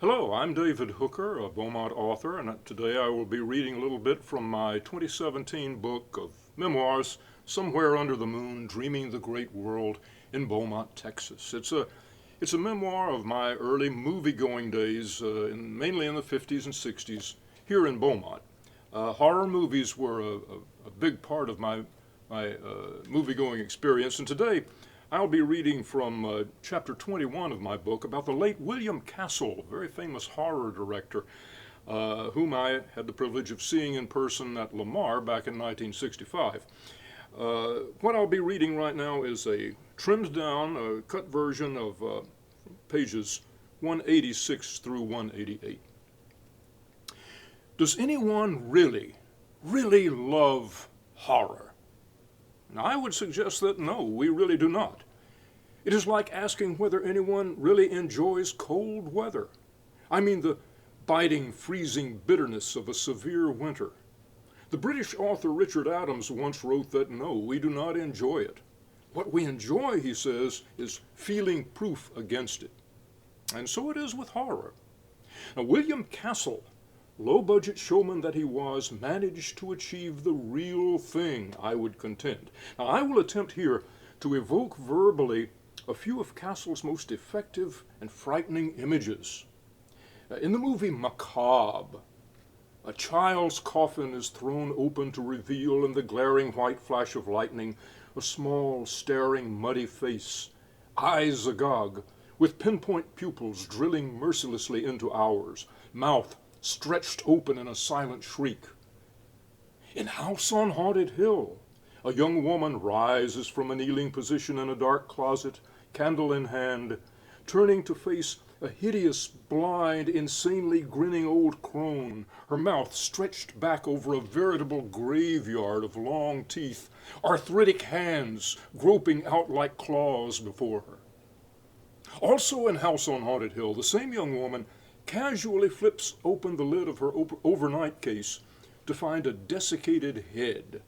Hello, I'm David Hooker, a Beaumont author, and today I will be reading a little bit from my 2017 book of memoirs, Somewhere Under the Moon, Dreaming the Great World in Beaumont, Texas. It's a memoir of my early movie-going days, mainly in the 50s and 60s, here in Beaumont. Horror movies were a big part of my movie-going experience, and today I'll be reading from chapter 21 of my book about the late William Castle, a very famous horror director, whom I had the privilege of seeing in person at Lamar back in 1965. What I'll be reading right now is a trimmed down, cut version of pages 186 through 188. Does anyone really love horror? Now, I would suggest that no, we really do not. It is like asking whether anyone really enjoys cold weather. I mean the biting, freezing bitterness of a severe winter. The British author Richard Adams once wrote that no, we do not enjoy it. What we enjoy, he says, is feeling proof against it. And so it is with horror. Now, William Castle, low-budget showman that he was, managed to achieve the real thing, I would contend. Now, I will attempt here to evoke verbally a few of Castle's most effective and frightening images. In the movie Macabre, a child's coffin is thrown open to reveal in the glaring white flash of lightning a small, staring, muddy face, eyes agog, with pinpoint pupils drilling mercilessly into ours, mouth stretched open in a silent shriek. In House on Haunted Hill, a young woman rises from a kneeling position in a dark closet, candle in hand, turning to face a hideous, blind, insanely grinning old crone, her mouth stretched back over a veritable graveyard of long teeth, arthritic hands groping out like claws before her. Also in House on Haunted Hill, the same young woman casually flips open the lid of her overnight case to find a desiccated head,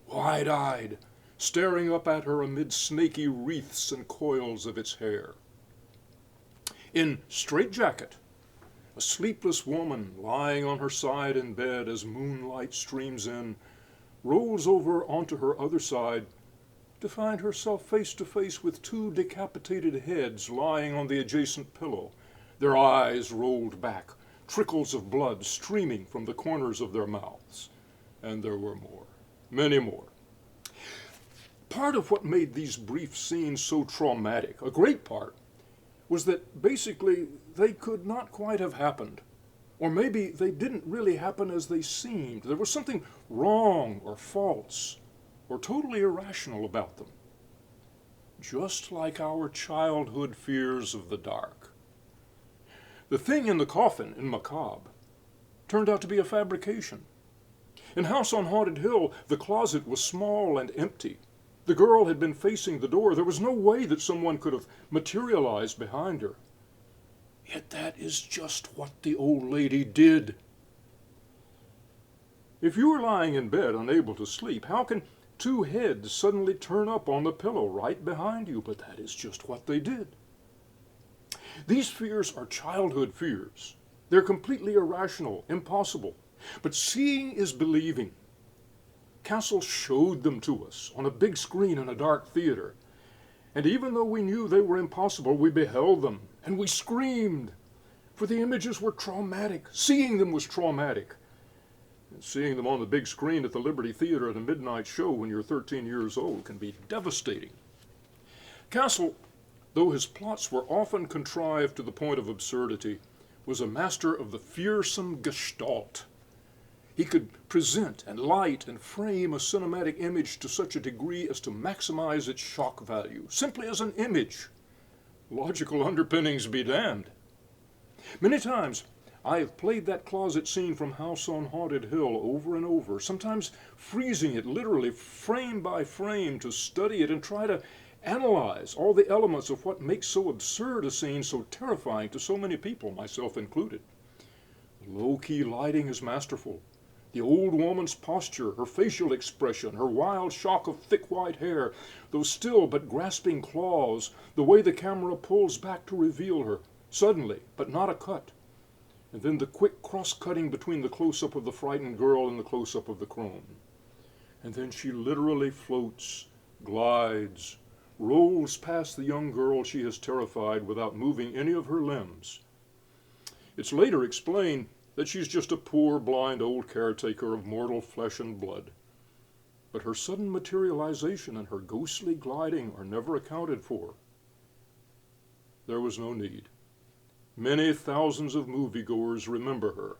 wide-eyed, staring up at her amid snaky wreaths and coils of its hair. In Straitjacket, a sleepless woman lying on her side in bed as moonlight streams in, rolls over onto her other side to find herself face to face with two decapitated heads lying on the adjacent pillow, their eyes rolled back, trickles of blood streaming from the corners of their mouths. And there were more, many more. Part of what made these brief scenes so traumatic, a great part, was that basically they could not quite have happened. Or maybe they didn't really happen as they seemed. There was something wrong or false or totally irrational about them. Just like our childhood fears of the dark. The thing in the coffin in Macabre turned out to be a fabrication. In House on Haunted Hill, the closet was small and empty. The girl had been facing the door. There was no way that someone could have materialized behind her. Yet that is just what the old lady did. If you were lying in bed unable to sleep, how can two heads suddenly turn up on the pillow right behind you? But that is just what they did. These fears are childhood fears. They're completely irrational, impossible. But seeing is believing. Castle showed them to us on a big screen in a dark theater. And even though we knew they were impossible, we beheld them and we screamed. For the images were traumatic. Seeing them was traumatic. And seeing them on the big screen at the Liberty Theater at a midnight show when you're 13 years old can be devastating. Castle, though his plots were often contrived to the point of absurdity, was a master of the fearsome gestalt. He could present and light and frame a cinematic image to such a degree as to maximize its shock value, simply as an image. Logical underpinnings be damned. Many times I have played that closet scene from House on Haunted Hill over and over, sometimes freezing it literally frame by frame to study it and try to analyze all the elements of what makes so absurd a scene so terrifying to so many people, myself included. Low-key lighting is masterful. The old woman's posture, her facial expression, her wild shock of thick white hair, those still but grasping claws, the way the camera pulls back to reveal her, suddenly, but not a cut, And then the quick cross-cutting between the close-up of the frightened girl and the close-up of the crone. And then she literally floats, glides, rolls past the young girl she has terrified without moving any of her limbs. It's later explained that she's just a poor, blind old caretaker of mortal flesh and blood. But her sudden materialization and her ghostly gliding are never accounted for. There was no need. Many thousands of moviegoers remember her,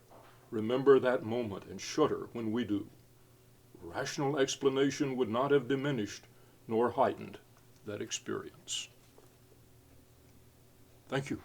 remember that moment, and shudder when we do. Rational explanation would not have diminished nor heightened that experience. Thank you.